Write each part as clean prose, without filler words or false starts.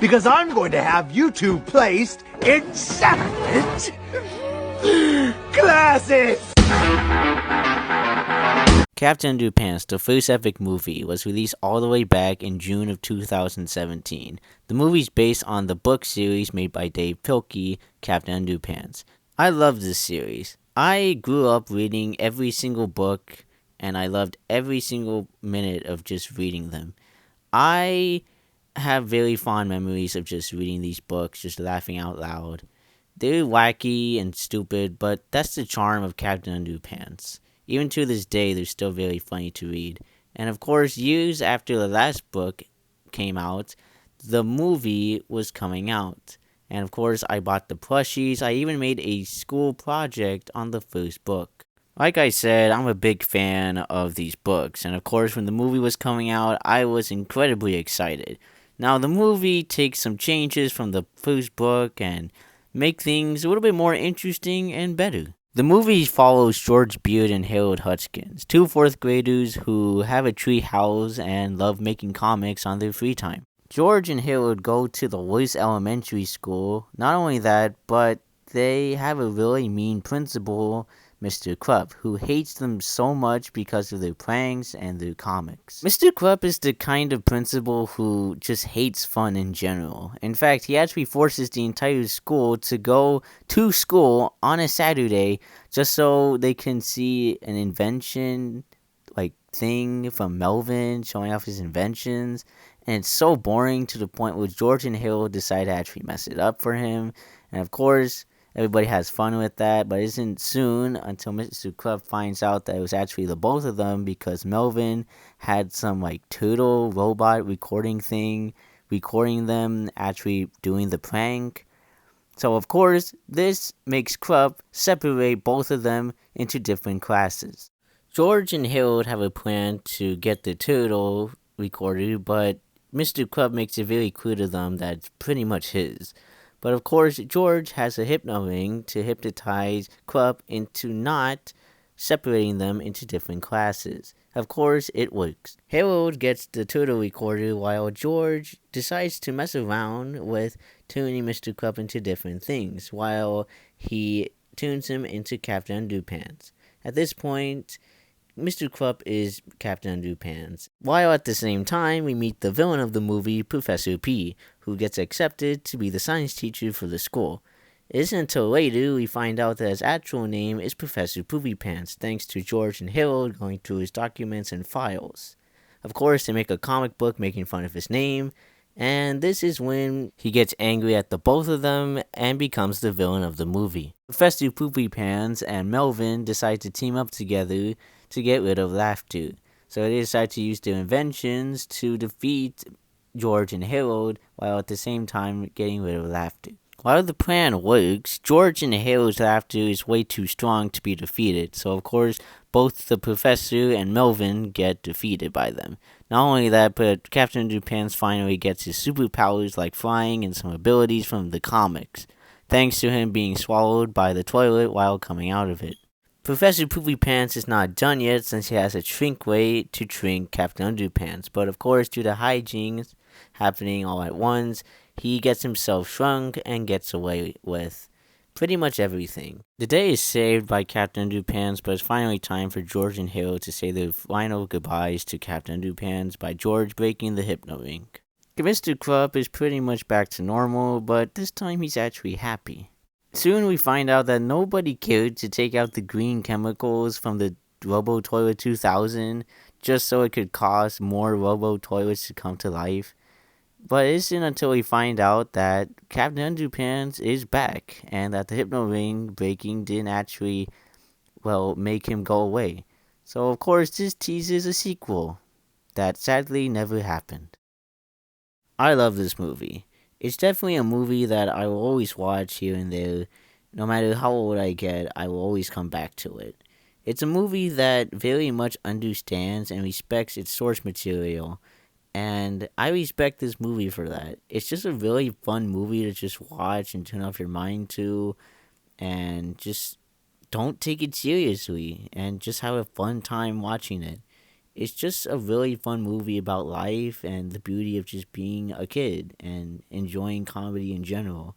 because I'm going to have you two placed in separate classes. Captain Underpants, the first epic movie, was released all the way back in June of 2017. The movie is based on the book series made by Dave Pilkey, Captain Underpants. I love this series. I grew up reading every single book, and I loved every single minute of just reading them. I have very fond memories of just reading these books, just laughing out loud. They're wacky and stupid, but that's the charm of Captain Underpants. Even to this day, they're still very funny to read. And of course, years after the last book came out, the movie was coming out. And of course, I bought the plushies. I even made a school project on the first book. Like I said, I'm a big fan of these books. And of course, when the movie was coming out, I was incredibly excited. Now, the movie takes some changes from the first book and make things a little bit more interesting and better. The movie follows George Beard and Harold Hutchins, two fourth graders who have a tree house and love making comics on their free time. George and Harold go to the worst elementary school. Not only that, but they have a really mean principal, Mr. Krupp, who hates them so much because of their pranks and their comics. Mr. Krupp is the kind of principal who just hates fun in general. In fact, he actually forces the entire school to go to school on a Saturday just so they can see an invention thing from Melvin showing off his inventions. And it's so boring to the point where George and Harold decide to actually mess it up for him. And of course, everybody has fun with that, but it isn't soon until Mr. Krupp finds out that it was actually the both of them because Melvin had some turtle robot recording thing, recording them actually doing the prank. So of course, this makes Krupp separate both of them into different classes. George and Harold have a plan to get the turtle recorder, but Mr. Krupp makes it very clear to them that it's pretty much his. But of course, George has a hypno ring to hypnotize Krupp into not separating them into different classes. Of course, it works. Harold gets the turtle recorder while George decides to mess around with tuning Mr. Krupp into different things, while he tunes him into Captain Underpants. At this point, Mr. Krupp is Captain Underpants, while at the same time we meet the villain of the movie, Professor P, who gets accepted to be the science teacher for the school. It isn't until later we find out that his actual name is Professor Poopy Pants, thanks to George and Harold going through his documents and files. Of course, they make a comic book making fun of his name, and this is when he gets angry at the both of them and becomes the villain of the movie. Professor Poopy Pants and Melvin decide to team up together to get rid of laughter. So they decide to use their inventions to defeat George and Harold while at the same time getting rid of laughter. While the plan works, George and Harold's laughter is way too strong to be defeated. So of course, both the professor and Melvin get defeated by them. Not only that, but Captain Underpants finally gets his superpowers like flying and some abilities from the comics, thanks to him being swallowed by the toilet while coming out of it. Professor Poopy Pants is not done yet since he has a shrink way to shrink Captain Underpants, but of course due to hijinks happening all at once, he gets himself shrunk and gets away with pretty much everything. The day is saved by Captain Underpants, but it's finally time for George and Harold to say their final goodbyes to Captain Underpants by George breaking the hypno ring. Mr. Krupp is pretty much back to normal, but this time he's actually happy. Soon we find out that nobody cared to take out the green chemicals from the Robo Toilet 2000 just so it could cause more Robo Toilets to come to life. But it isn't until we find out that Captain Underpants is back and that the hypno ring breaking didn't actually, make him go away. So of course this teases a sequel that sadly never happened. I love this movie. It's definitely a movie that I will always watch here and there. No matter how old I get, I will always come back to it. It's a movie that very much understands and respects its source material, and I respect this movie for that. It's just a really fun movie to just watch and turn off your mind to, and just don't take it seriously, and just have a fun time watching it. It's just a really fun movie about life and the beauty of just being a kid and enjoying comedy in general.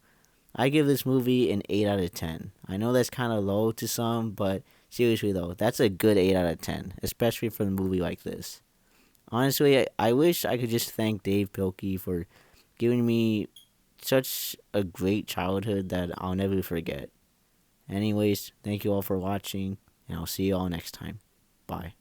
I give this movie an 8 out of 10. I know that's kind of low to some, but seriously though, that's a good 8 out of 10, especially for a movie like this. Honestly, I wish I could just thank Dave Pilkey for giving me such a great childhood that I'll never forget. Anyways, thank you all for watching, and I'll see you all next time. Bye.